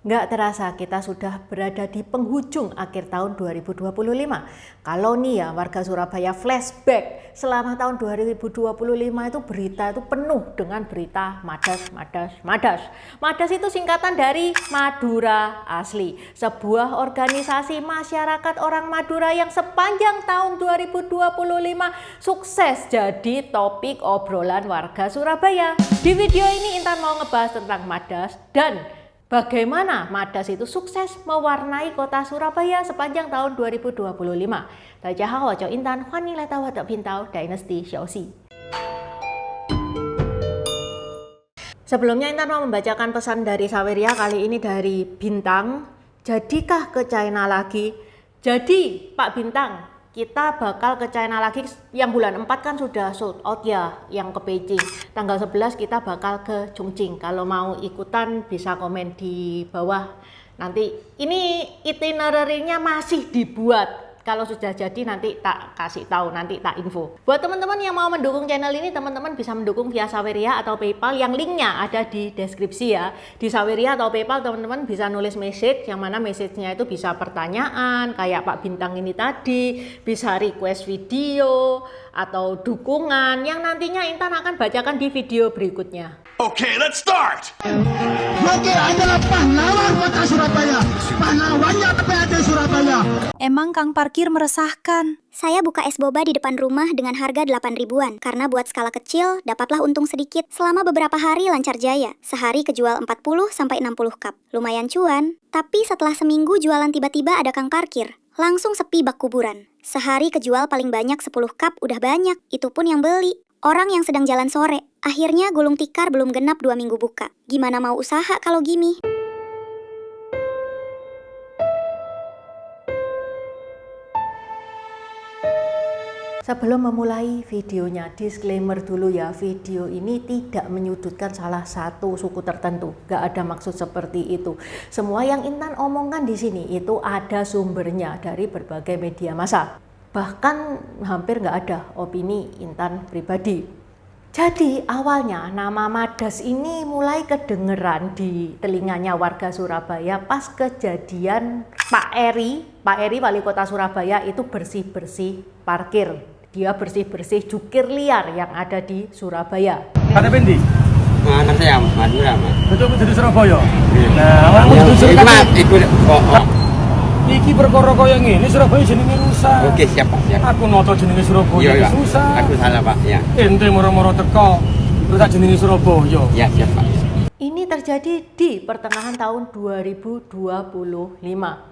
Nggak terasa kita sudah berada di penghujung akhir tahun 2025. Kalau nih ya warga Surabaya flashback, selama tahun 2025 itu berita itu penuh dengan berita Madas. Madas itu singkatan dari Madura Asli, sebuah organisasi masyarakat orang Madura yang sepanjang tahun 2025 sukses jadi topik obrolan warga Surabaya. Di video ini Intan mau ngebahas tentang Madas dan bagaimana Madas itu sukses mewarnai kota Surabaya sepanjang tahun 2025. Tajahau wajo Intan, Hwani Leta Wadak Bintau, Dynasty Xiaoxi. Sebelumnya Intan mau membacakan pesan dari Saweria, kali ini dari Bintang. Jadikah ke China lagi? Jadi Pak Bintang, kita bakal ke China lagi. Yang bulan 4 kan sudah sold out ya, yang ke Beijing. Tanggal 11 kita bakal ke Chongqing. Kalau mau ikutan bisa komen di bawah. Nanti ini itinerary-nya masih dibuat. Kalau sudah jadi nanti tak kasih tahu, nanti tak info. Buat teman-teman yang mau mendukung channel ini, teman-teman bisa mendukung via Saweria atau PayPal yang linknya ada di deskripsi ya. Di Saweria atau PayPal teman-teman bisa nulis message, yang mana message-nya itu bisa pertanyaan kayak Pak Bintang ini tadi, bisa request video atau dukungan yang nantinya Intan akan bacakan di video berikutnya. Oke, let's start. Oke, adalah pahlawan kota Surabaya, pahlawannya PAD Surabaya. Emang Kang Parkir meresahkan. Saya buka es boba di depan rumah dengan harga 8 ribuan. Karena buat skala kecil, dapatlah untung sedikit. Selama beberapa hari lancar jaya. Sehari kejual 40-60 cup. Lumayan cuan. Tapi setelah seminggu jualan tiba-tiba ada Kang Parkir. Langsung sepi bak kuburan. Sehari kejual paling banyak 10 cup udah banyak. Itu pun yang beli. Orang yang sedang jalan sore. Akhirnya gulung tikar belum genap 2 minggu buka. Gimana mau usaha kalau gini? Sebelum memulai videonya, disclaimer dulu ya, video ini tidak menyudutkan salah satu suku tertentu, gak ada maksud seperti itu. Semua yang Intan omongkan di sini itu ada sumbernya dari berbagai media massa. Bahkan hampir nggak ada opini Intan pribadi. Jadi awalnya nama Madas ini mulai kedengeran di telinganya warga Surabaya pas kejadian Pak Eri wali kota Surabaya itu bersih-bersih parkir. Dia bersih-bersih jukir liar yang ada di Surabaya. Kata Bendi? Mana saya Madura, Mas. Betul dari Surabaya. Nah, awakmu itu Surabaya. Ikut kok. Iki perkara kaya ngene Surabaya jenenge rusak. Oke, siap Pak, siap. Aku noto jenenge Surabaya susah. Aku salah Pak, ya. Ente moro-moro teko rusak jenenge Surabaya. Ya, siap Pak. Ini terjadi di pertengahan tahun 2025.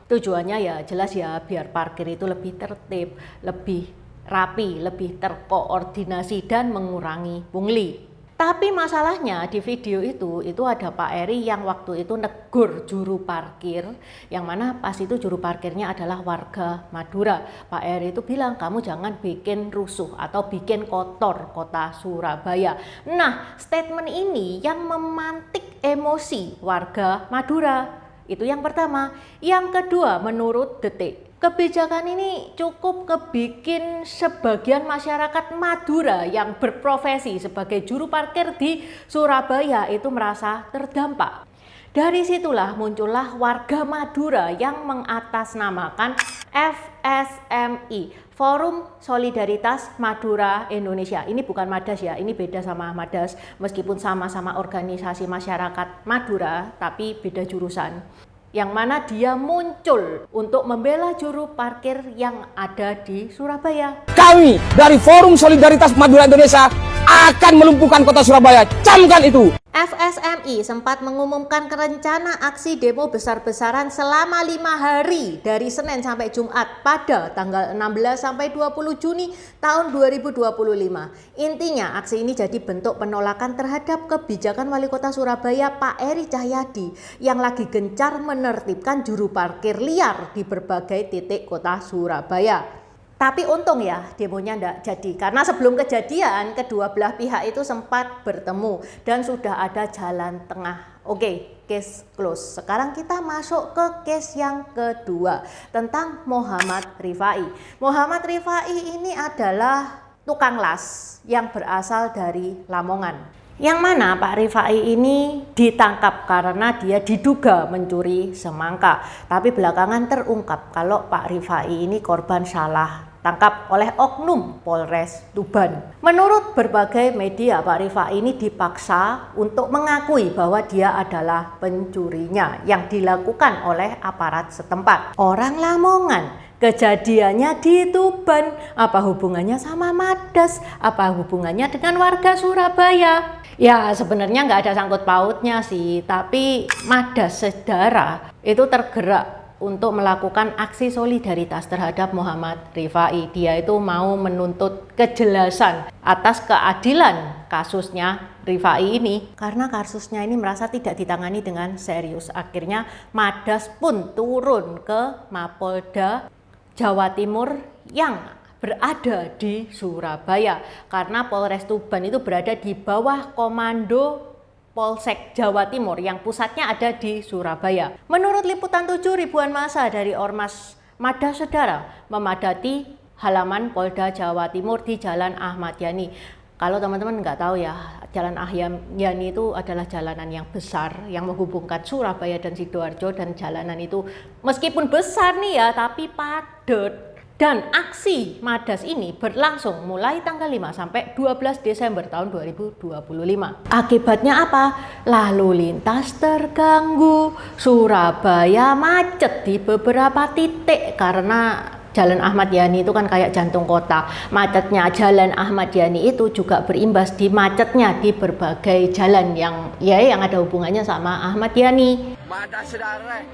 Tujuannya ya jelas ya biar parkir itu lebih tertib, lebih rapi, lebih terkoordinasi dan mengurangi pungli. Tapi masalahnya di video itu ada Pak Eri yang waktu itu negur juru parkir, yang mana pas itu juru parkirnya adalah warga Madura. Pak Eri itu bilang, kamu jangan bikin rusuh atau bikin kotor kota Surabaya. Nah, statement ini yang memantik emosi warga Madura. Itu yang pertama. Yang kedua, menurut Detik, kebijakan ini cukup kebikin sebagian masyarakat Madura yang berprofesi sebagai juru parkir di Surabaya itu merasa terdampak. Dari situlah muncullah warga Madura yang mengatasnamakan FSMI, Forum Solidaritas Madura Indonesia. Ini bukan Madas ya, ini beda sama Madas. Meskipun sama-sama organisasi masyarakat Madura, tapi beda jurusan. Yang mana dia muncul untuk membela juru parkir yang ada di Surabaya. Kami dari Forum Solidaritas Madura Indonesia akan melumpuhkan kota Surabaya. Camkan itu. FSMI sempat mengumumkan rencana aksi demo besar-besaran selama 5 hari dari Senin sampai Jumat pada tanggal 16 sampai 20 Juni tahun 2025. Intinya aksi ini jadi bentuk penolakan terhadap kebijakan Wali Kota Surabaya Pak Eri Cahyadi yang lagi gencar menertibkan juru parkir liar di berbagai titik kota Surabaya. Tapi untung ya demonya enggak jadi, karena sebelum kejadian kedua belah pihak itu sempat bertemu dan sudah ada jalan tengah. Oke, case close. Sekarang kita masuk ke case yang kedua tentang Muhammad Rifai. Muhammad Rifai ini adalah tukang las yang berasal dari Lamongan. Yang mana Pak Rifai ini ditangkap karena dia diduga mencuri semangka. Tapi belakangan terungkap kalau Pak Rifai ini korban salah tangkap oleh oknum Polres Tuban. Menurut berbagai media, Pak Rifai ini dipaksa untuk mengakui bahwa dia adalah pencurinya yang dilakukan oleh aparat setempat. Orang Lamongan, kejadiannya di Tuban. Apa hubungannya sama Madas? Apa hubungannya dengan warga Surabaya? Ya sebenarnya nggak ada sangkut pautnya sih, tapi Madas Sedara itu tergerak untuk melakukan aksi solidaritas terhadap Muhammad Rifai. Dia itu mau menuntut kejelasan atas keadilan kasusnya Rifai ini, karena kasusnya ini merasa tidak ditangani dengan serius. Akhirnya Madas pun turun ke Mapolda Jawa Timur yang berada di Surabaya, karena Polres Tuban itu berada di bawah komando Polsek Jawa Timur yang pusatnya ada di Surabaya. Menurut liputan 7, ribuan massa dari Ormas Madas Sedara memadati halaman Polda Jawa Timur di Jalan Ahmad Yani. Kalau teman-teman nggak tahu ya, Jalan Ahmad Yani itu adalah jalanan yang besar yang menghubungkan Surabaya dan Sidoarjo, dan jalanan itu meskipun besar nih ya, tapi padat. Dan aksi Madas ini berlangsung mulai tanggal 5 sampai 12 Desember tahun 2025. Akibatnya apa? Lalu lintas terganggu, Surabaya macet di beberapa titik karena Jalan Ahmad Yani itu kan kayak jantung kota. Macetnya Jalan Ahmad Yani itu juga berimbas di macetnya di berbagai jalan yang ada hubungannya sama Ahmad Yani. Madas Sedara.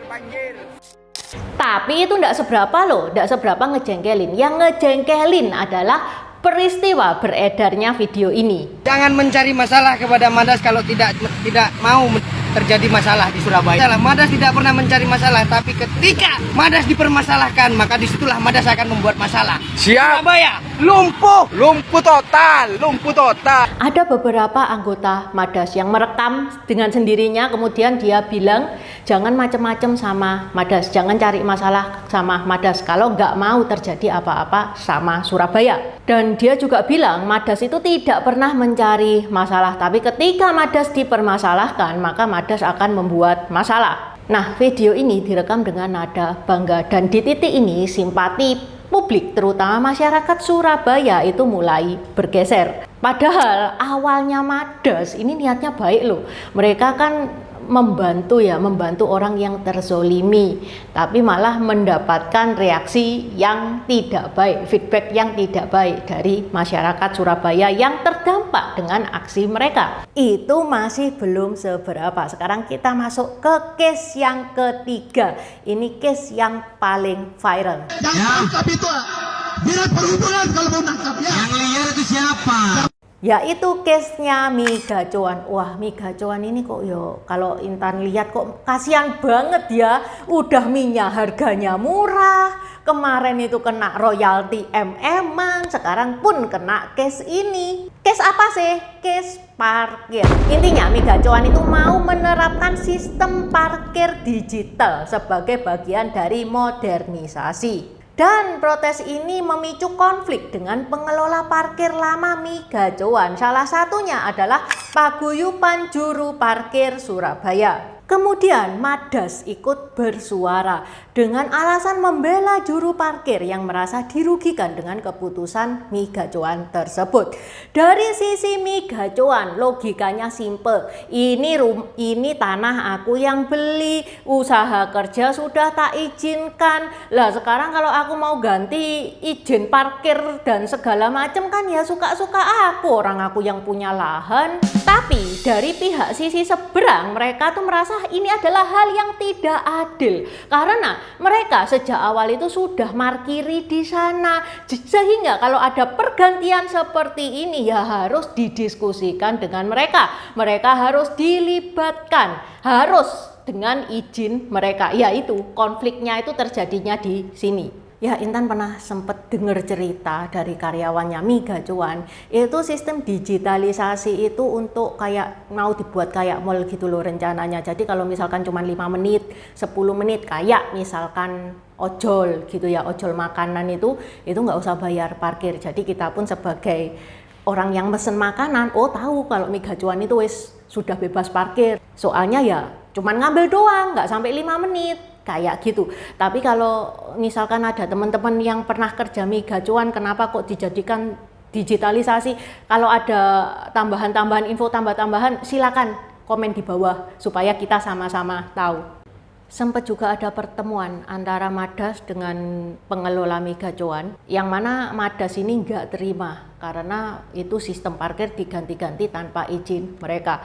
Banjir. Tapi itu enggak seberapa loh, enggak seberapa ngejengkelin. Yang ngejengkelin adalah peristiwa beredarnya video ini. Jangan mencari masalah kepada Madas kalau tidak mau terjadi masalah di Surabaya. Madas tidak pernah mencari masalah, tapi ketika Madas dipermasalahkan, maka disitulah Madas akan membuat masalah. Siap. Surabaya Lumpuh total. Ada beberapa anggota Madas yang merekam dengan sendirinya, kemudian dia bilang jangan macam-macam sama Madas, jangan cari masalah sama Madas kalau nggak mau terjadi apa-apa sama Surabaya. Dan dia juga bilang Madas itu tidak pernah mencari masalah, tapi ketika Madas dipermasalahkan maka Madas akan membuat masalah. Nah, video ini direkam dengan nada bangga, dan di titik ini simpati publik terutama masyarakat Surabaya itu mulai bergeser. Padahal awalnya Madas ini niatnya baik loh. Mereka kan membantu orang yang terzolimi, tapi malah mendapatkan reaksi yang tidak baik, feedback yang tidak baik dari masyarakat Surabaya yang terdampak dengan aksi mereka. Itu masih belum seberapa. Sekarang kita masuk ke case yang ketiga. Ini case yang paling viral. Yang tangkap itu Dinas Perhubungan kalau mau nangkap ya. Yang liar itu siapa? Yaitu case-nya mie gacoan. Wah, mie gacoan ini kok kalau Intan lihat kok kasihan banget ya. Udah minyak harganya murah, kemarin itu kena royalti MM-an, sekarang pun kena case ini. Case apa sih? Case parkir. Intinya mie gacoan itu mau menerapkan sistem parkir digital sebagai bagian dari modernisasi. Dan protes ini memicu konflik dengan pengelola parkir lama mie gacoan. Salah satunya adalah Paguyuban Juru Parkir Surabaya. Kemudian Madas ikut bersuara dengan alasan membela juru parkir yang merasa dirugikan dengan keputusan mie gacoan tersebut. Dari sisi mie gacoan, logikanya simple. Ini tanah aku yang beli, usaha kerja sudah tak izinkan. Lah sekarang kalau aku mau ganti izin parkir dan segala macam kan ya suka-suka aku, orang aku yang punya lahan. Tapi dari pihak sisi seberang mereka tuh merasa ini adalah hal yang tidak adil karena mereka sejak awal itu sudah markiri di sana, sehingga kalau ada pergantian seperti ini ya harus didiskusikan dengan mereka harus dilibatkan, harus dengan izin mereka. Yaitu konfliknya itu terjadinya di sini. Ya, Intan pernah sempet dengar cerita dari karyawannya mie gacoan. Itu sistem digitalisasi itu untuk kayak mau dibuat kayak mall gitu loh rencananya. Jadi kalau misalkan cuma 5 menit, 10 menit kayak misalkan ojol gitu ya, ojol makanan itu nggak usah bayar parkir. Jadi kita pun sebagai orang yang mesen makanan, oh tahu kalau Mie Gacuan itu wis sudah bebas parkir. Soalnya ya cuman ngambil doang, nggak sampai 5 menit kayak gitu. Tapi kalau misalkan ada teman-teman yang pernah kerja Mie Gacuan, kenapa kok dijadikan digitalisasi? Kalau ada tambahan-tambahan info, tambah-tambahan, silakan komen di bawah supaya kita sama-sama tahu. Sempat juga ada pertemuan antara Madas dengan pengelola Mie Gacuan, yang mana Madas ini nggak terima karena itu sistem parkir diganti-ganti tanpa izin mereka.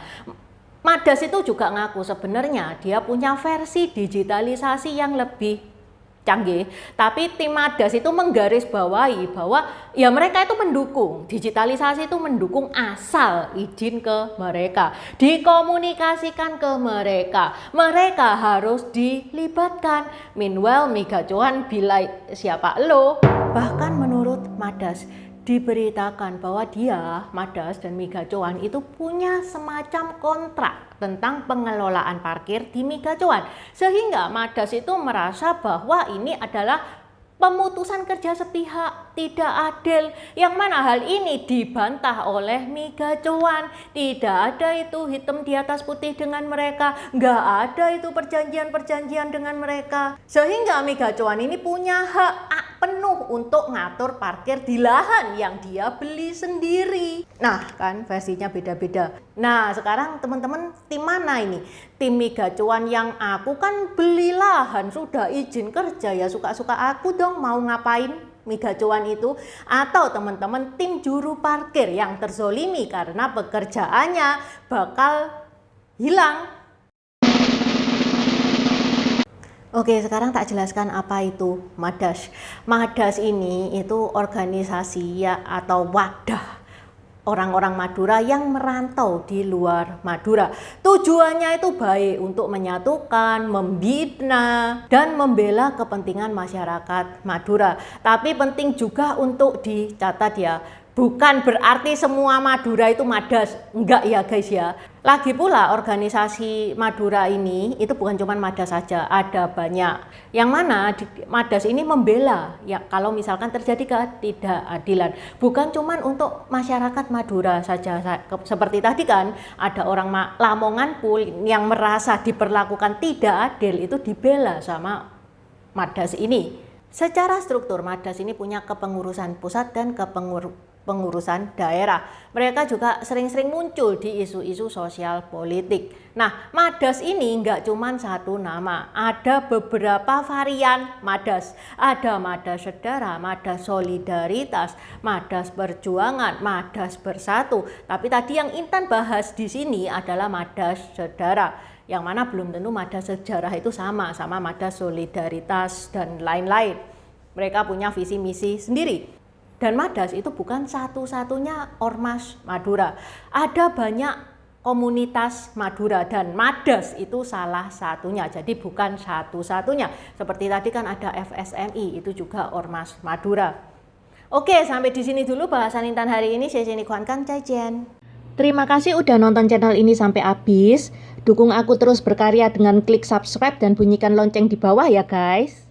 Madas itu juga ngaku sebenarnya dia punya versi digitalisasi yang lebih canggih, tapi tim Madas itu menggarisbawahi bahwa ya mereka itu mendukung digitalisasi, itu mendukung asal izin ke mereka, dikomunikasikan ke mereka harus dilibatkan. Meanwhile Mie Gacuan bilang siapa lo? Bahkan menurut Madas diberitakan bahwa dia, Madas dan Mie Gacuan itu punya semacam kontrak tentang pengelolaan parkir di Mie Gacuan, sehingga Madas itu merasa bahwa ini adalah pemutusan kerja sepihak, tidak adil, yang mana hal ini dibantah oleh Mie Gacuan. Tidak ada itu hitam di atas putih dengan mereka, nggak ada itu perjanjian-perjanjian dengan mereka, sehingga Mie Gacuan ini punya hak penuh untuk ngatur parkir di lahan yang dia beli sendiri. Nah kan versinya beda-beda. Nah sekarang teman-teman tim mana ini? Tim Mie Gacuan yang aku kan beli lahan, sudah izin kerja, ya suka-suka aku dong mau ngapain Mie Gacuan itu. Atau teman-teman tim juru parkir yang terzolimi karena pekerjaannya bakal hilang. Oke, sekarang tak jelaskan apa itu Madas. Madas ini itu organisasi ya atau wadah orang-orang Madura yang merantau di luar Madura. Tujuannya itu baik untuk menyatukan, membina, dan membela kepentingan masyarakat Madura. Tapi penting juga untuk dicatat ya, bukan berarti semua Madura itu Madas, enggak ya guys ya. Lagi pula organisasi Madura ini itu bukan cuma Madas saja, ada banyak. Yang mana Madas ini membela ya kalau misalkan terjadi ketidakadilan, bukan cuma untuk masyarakat Madura saja. Seperti tadi kan ada orang Lamongan pun yang merasa diperlakukan tidak adil, itu dibela sama Madas ini. Secara struktur Madas ini punya kepengurusan pusat dan pengurusan daerah. Mereka juga sering-sering muncul di isu-isu sosial politik. Nah, Madas ini nggak cuma satu nama, ada beberapa varian Madas. Ada Madas Sedara, Madas Solidaritas, Madas Perjuangan, Madas Bersatu. Tapi tadi yang Intan bahas di sini adalah Madas Sedara, yang mana belum tentu Madas Sejarah itu sama Madas Solidaritas dan lain-lain. Mereka punya visi misi sendiri. Dan Madas itu bukan satu-satunya ormas Madura. Ada banyak komunitas Madura dan Madas itu salah satunya. Jadi bukan satu-satunya. Seperti tadi kan ada FSMI, itu juga ormas Madura. Oke, sampai di sini dulu bahasan Intan hari ini. Terima kasih udah nonton channel ini sampai habis. Dukung aku terus berkarya dengan klik subscribe dan bunyikan lonceng di bawah ya guys.